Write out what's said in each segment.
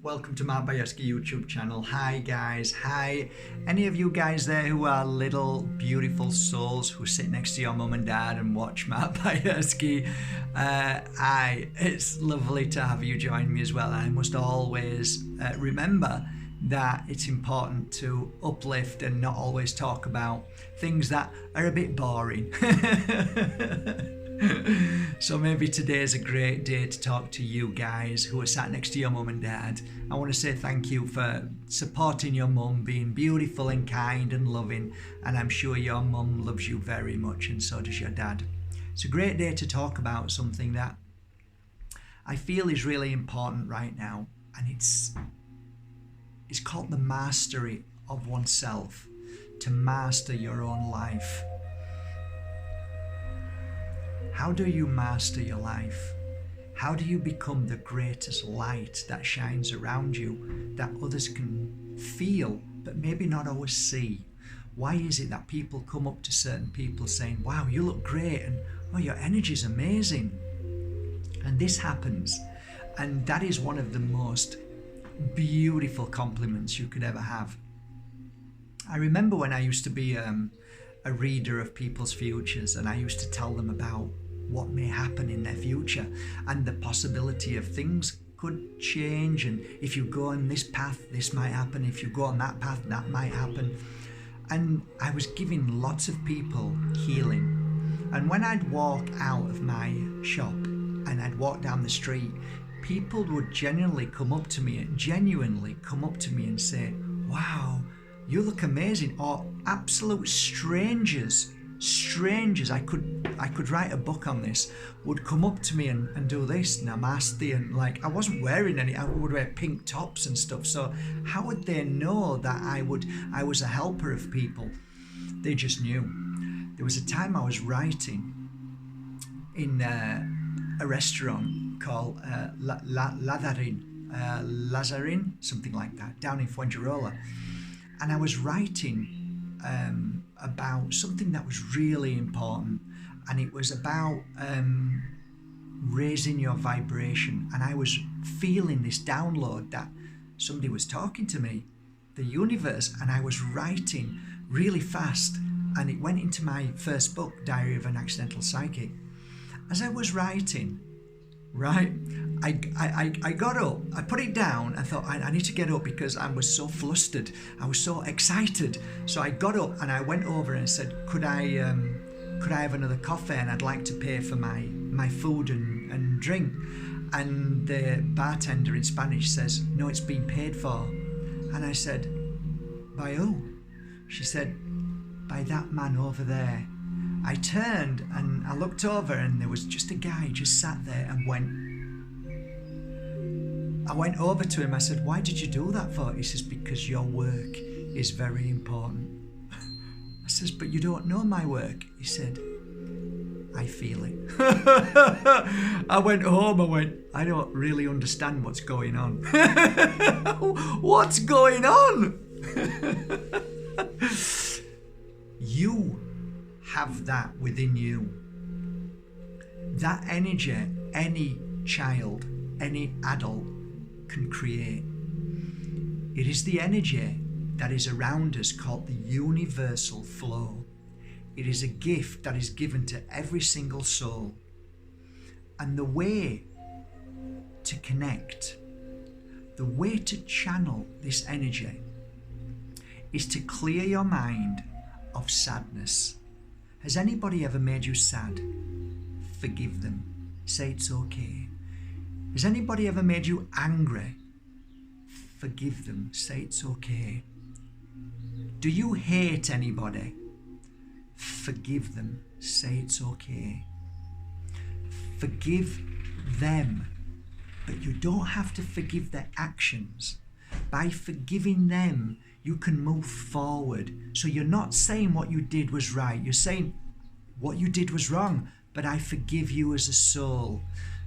Welcome to my Bajerski YouTube channel. Hi guys, hi. Any of you guys there who are little beautiful souls who sit next to your mum and dad and watch Matt Bajerski, it's lovely to have you join me as well. I must always remember that it's important to uplift and not always talk about things that are a bit boring. So maybe today is a great day to talk to you guys who are sat next to your mum and dad. I want to say thank you for supporting your mum, being beautiful and kind and loving, and I'm sure your mum loves you very much, and so does your dad. It's a great day to talk about something that I feel is really important right now, and it's called the mastery of oneself, to master your own life. How do you master your life? How do you become the greatest light that shines around you, that others can feel but maybe not always see? Why is it that people come up to certain people saying, wow, you look great, and oh, your energy is amazing? And this happens, and that is one of the most beautiful compliments you could ever have. I remember when I used to be a reader of people's futures, and I used to tell them about what may happen in their future and the possibility of things could change, and if you go on this path this might happen, if you go on that path that might happen. And I was giving lots of people healing, and when I'd walk out of my shop and I'd walk down the street, people would genuinely come up to me and say, wow, you look amazing. Or absolute strangers, I could write a book on this, would come up to me and do this, namaste, and like I wasn't wearing any, I would wear pink tops and stuff. So how would they know that I was a helper of people? They just knew. There was a time I was writing in a restaurant called Lazarin, something like that, down in Fuengirola. And I was writing about something that was really important, and it was about raising your vibration. And I was feeling this download that somebody was talking to me, the universe, and I was writing really fast, and it went into my first book, Diary of an Accidental Psychic. As I was writing, right, I got up, I put it down, I thought I need to get up because I was so flustered, I was so excited. So I got up and I went over and said, could I have another coffee, and I'd like to pay for my food and drink. And the bartender in Spanish says, no, it's been paid for. And I said, by who? She said, by that man over there. I turned and I looked over, and there was just a guy just sat there, and I went over to him. I said, why did you do that for? He says, because your work is very important. I says, but you don't know my work. He said, I feel it. I went home, I don't really understand what's going on. What's going on? You have that within you. That energy, any child, any adult can create. It is the energy that is around us called the universal flow. It is a gift that is given to every single soul. And the way to connect, the way to channel this energy, is to clear your mind of sadness. Has anybody ever made you sad? Forgive them. Say it's okay. Has anybody ever made you angry? Forgive them. Say it's okay. Do you hate anybody? Forgive them. Say it's okay. Forgive them. But you don't have to forgive their actions. By forgiving them, you can move forward. So you're not saying what you did was right. You're saying what you did was wrong, but I forgive you as a soul.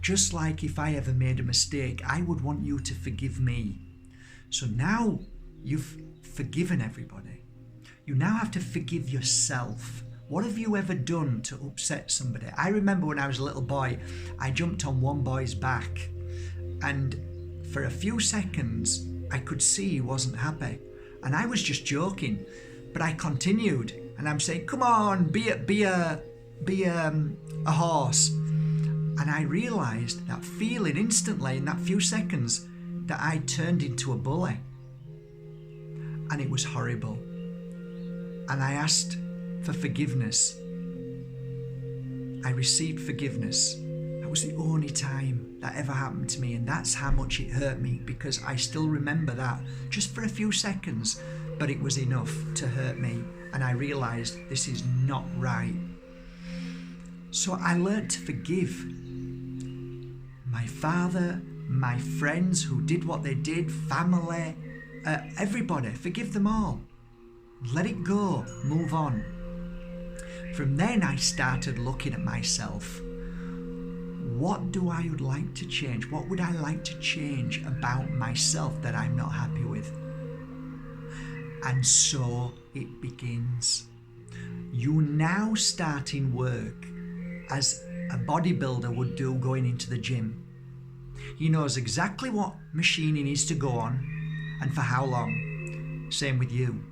Just like if I ever made a mistake, I would want you to forgive me. So now you've forgiven everybody. You now have to forgive yourself. What have you ever done to upset somebody? I remember when I was a little boy, I jumped on one boy's back, and for a few seconds, I could see he wasn't happy. And I was just joking, but I continued, and I'm saying, come on, be a horse. And I realized that feeling instantly in that few seconds that I turned into a bully. And it was horrible. And I asked for forgiveness. I received forgiveness. That was the only time that ever happened to me, and that's how much it hurt me, because I still remember that just for a few seconds, but it was enough to hurt me, and I realized this is not right. So I learned to forgive my father, my friends who did what they did, family, everybody. Forgive them all. Let it go. Move on. From then I started looking at myself. What do I would like to change? What would I like to change about myself that I'm not happy with? And so it begins. You now start in work as a bodybuilder would do going into the gym. He knows exactly what machine he needs to go on and for how long. Same with you.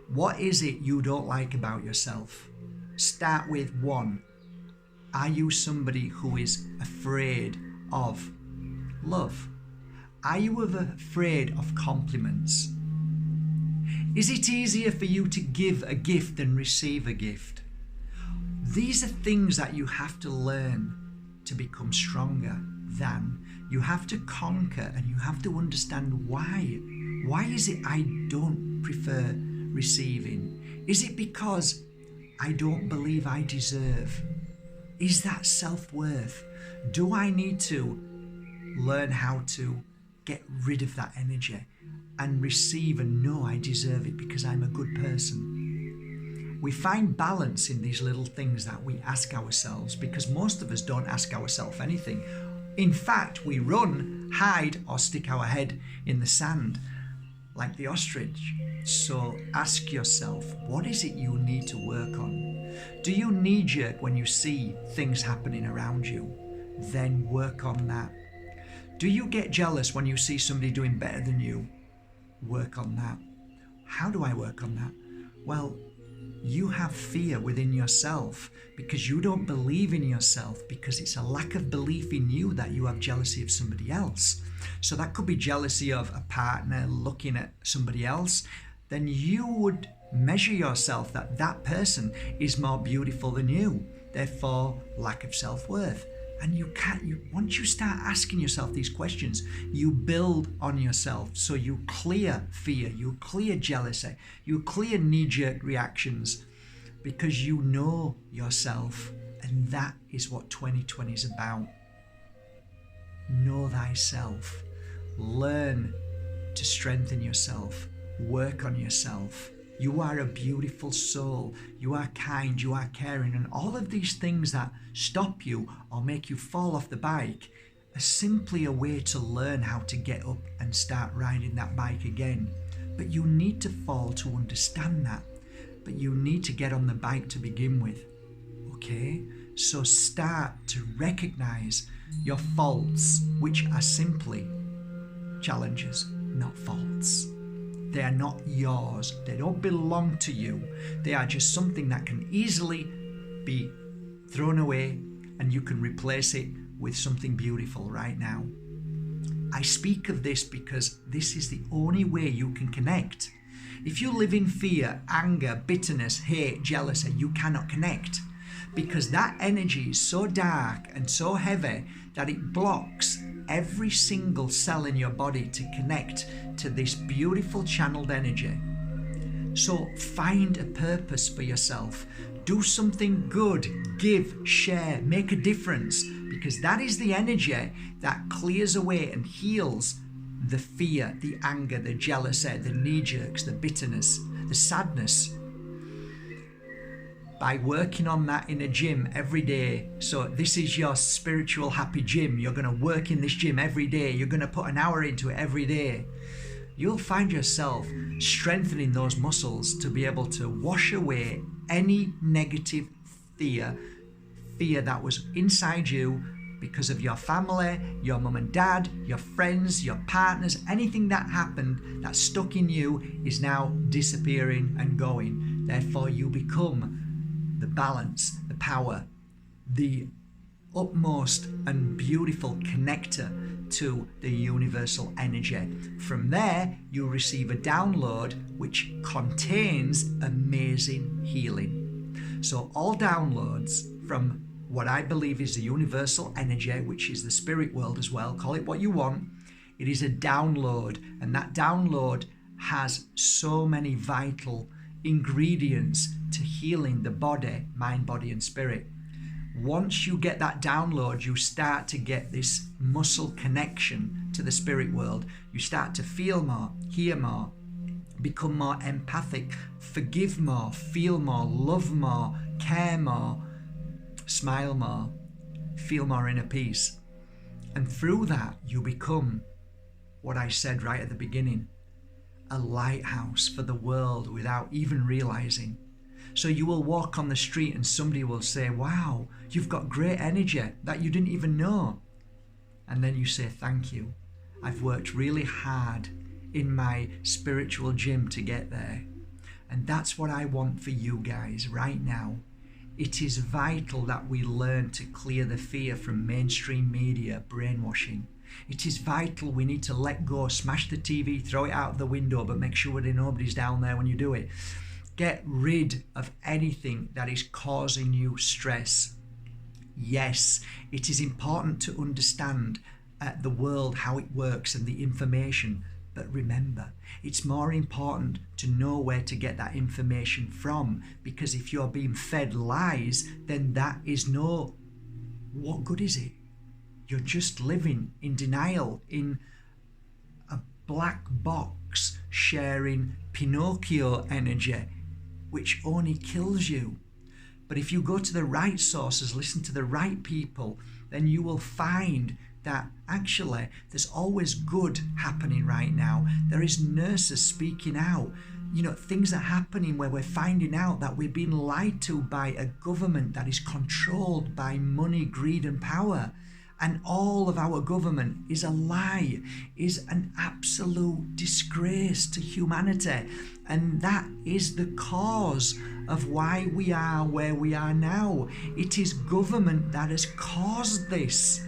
What is it you don't like about yourself? Start with 1. Are you somebody who is afraid of love? Are you afraid of compliments? Is it easier for you to give a gift than receive a gift? These are things that you have to learn to become stronger than. You have to conquer, and you have to understand why. Why is it I don't prefer receiving? Is it because I don't believe I deserve? Is that self-worth? Do I need to learn how to get rid of that energy and receive and know I deserve it because I'm a good person? We find balance in these little things that we ask ourselves, because most of us don't ask ourselves anything. In fact, we run, hide, or stick our head in the sand like the ostrich. So ask yourself, what is it you need to work on? Do you knee-jerk when you see things happening around you? Then work on that. Do you get jealous when you see somebody doing better than you? Work on that. How do I work on that? Well, you have fear within yourself because you don't believe in yourself, because it's a lack of belief in you that you have jealousy of somebody else. So that could be jealousy of a partner looking at somebody else. Then you would measure yourself that that person is more beautiful than you. Therefore, lack of self-worth. And once you start asking yourself these questions, you build on yourself. So you clear fear, you clear jealousy, you clear knee-jerk reactions, because you know yourself. And that is what 2020 is about. Know thyself. Learn to strengthen yourself. Work on yourself. You are a beautiful soul. You are kind, you are caring, and all of these things that stop you or make you fall off the bike are simply a way to learn how to get up and start riding that bike again. But you need to fall to understand that. But you need to get on the bike to begin with. Okay? So start to recognize your faults, which are simply challenges, not faults. They are not yours. They don't belong to you. They are just something that can easily be thrown away, and you can replace it with something beautiful right now. I speak of this because this is the only way you can connect. If you live in fear, anger, bitterness, hate, jealousy, you cannot connect, because that energy is so dark and so heavy that it blocks every single cell in your body to connect to this beautiful channeled energy. So find a purpose for yourself. Do something good, give, share, make a difference, because that is the energy that clears away and heals the fear, the anger, the jealousy, the knee-jerks, the bitterness, the sadness. By working on that in a gym every day. So this is your spiritual happy gym. You're going to work in this gym every day. You're going to put an hour into it every day. You'll find yourself strengthening those muscles to be able to wash away any negative fear that was inside you because of your family, your mum and dad, your friends, your partners. Anything that happened that stuck in you is now disappearing and going. Therefore, you become the balance, the power, the utmost and beautiful connector to the universal energy. From there, you receive a download which contains amazing healing. So all downloads from what I believe is the universal energy, which is the spirit world as well, call it what you want, it is a download, and that download has so many vital ingredients to healing the body, mind, body and spirit. Once you get that download, you start to get this muscle connection to the spirit world. You start to feel more, hear more, become more empathic, forgive more, feel more, love more, care more, smile more, feel more inner peace. And through that, you become what I said right at the beginning, a lighthouse for the world without even realizing. So you will walk on the street and somebody will say, wow, you've got great energy that you didn't even know. And then you say, thank you. I've worked really hard in my spiritual gym to get there. And that's what I want for you guys right now. It is vital that we learn to clear the fear from mainstream media brainwashing. It is vital we need to let go, smash the TV, throw it out of the window, but make sure that nobody's down there when you do it. Get rid of anything that is causing you stress. Yes, it is important to understand the world, how it works and the information. But remember, it's more important to know where to get that information from, because if you're being fed lies, then that is what good is it? You're just living in denial, in a black box, sharing Pinocchio energy, which only kills you. But if you go to the right sources, listen to the right people, then you will find that actually there's always good happening right now. There is nurses speaking out, things are happening where we're finding out that we're being lied to by a government that is controlled by money, greed and power. And all of our government is a lie, is an absolute disgrace to humanity. And that is the cause of why we are where we are now. It is government that has caused this.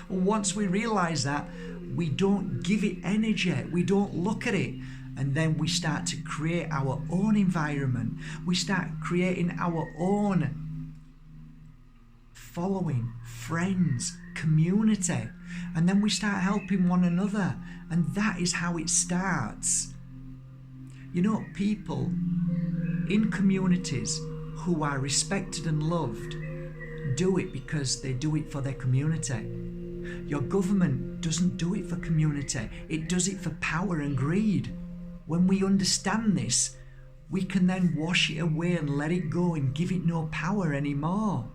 Once we realize that, we don't give it energy, we don't look at it. And then we start to create our own environment. We start creating our own following, friends, community, and then we start helping one another, and that is how it starts. People in communities who are respected and loved do it because they do it for their community. Your government doesn't do it for community, it does it for power and greed. When we understand this, we can then wash it away and let it go and give it no power anymore.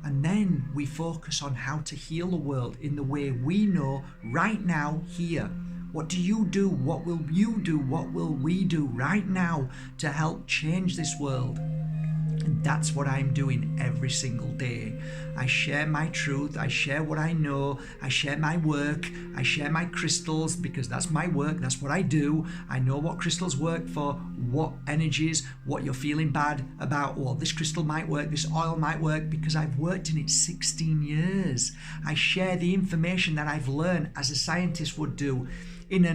And then we focus on how to heal the world in the way we know right now, here. What do you do? What will you do? What will we do right now to help change this world? And that's what I'm doing every single day. I share my truth, I share what I know, I share my work, I share my crystals, because that's my work, that's what I do. I know what crystals work for what energies, what you're feeling bad about. Well, this crystal might work, this oil might work, because I've worked in it 16 years. I share the information that I've learned as a scientist would do in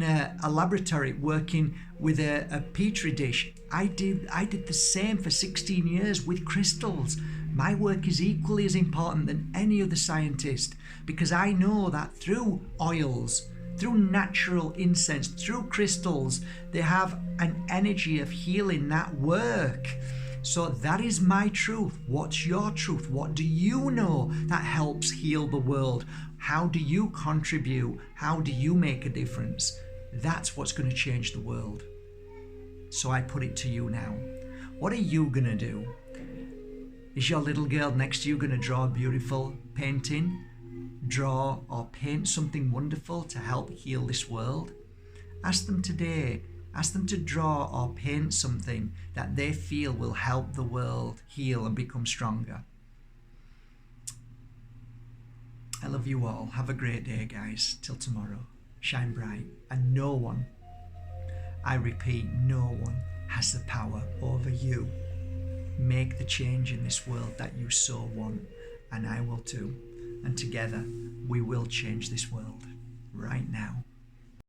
a laboratory working with a petri dish. I did the same for 16 years with crystals. My work is equally as important than any other scientist, because I know that through oils, through natural incense, through crystals, they have an energy of healing that work. So that is my truth. What's your truth? What do you know that helps heal the world? How do you contribute? How do you make a difference? That's what's going to change the world. So I put it to you now. What are you going to do? Is your little girl next to you going to draw a beautiful painting? Draw or paint something wonderful to help heal this world? Ask them today. Ask them to draw or paint something that they feel will help the world heal and become stronger. I love you all. Have a great day, guys. Till tomorrow. Shine bright. And no one, I repeat, no one has the power over you. Make the change in this world that you so want, and I will too. And together, we will change this world right now.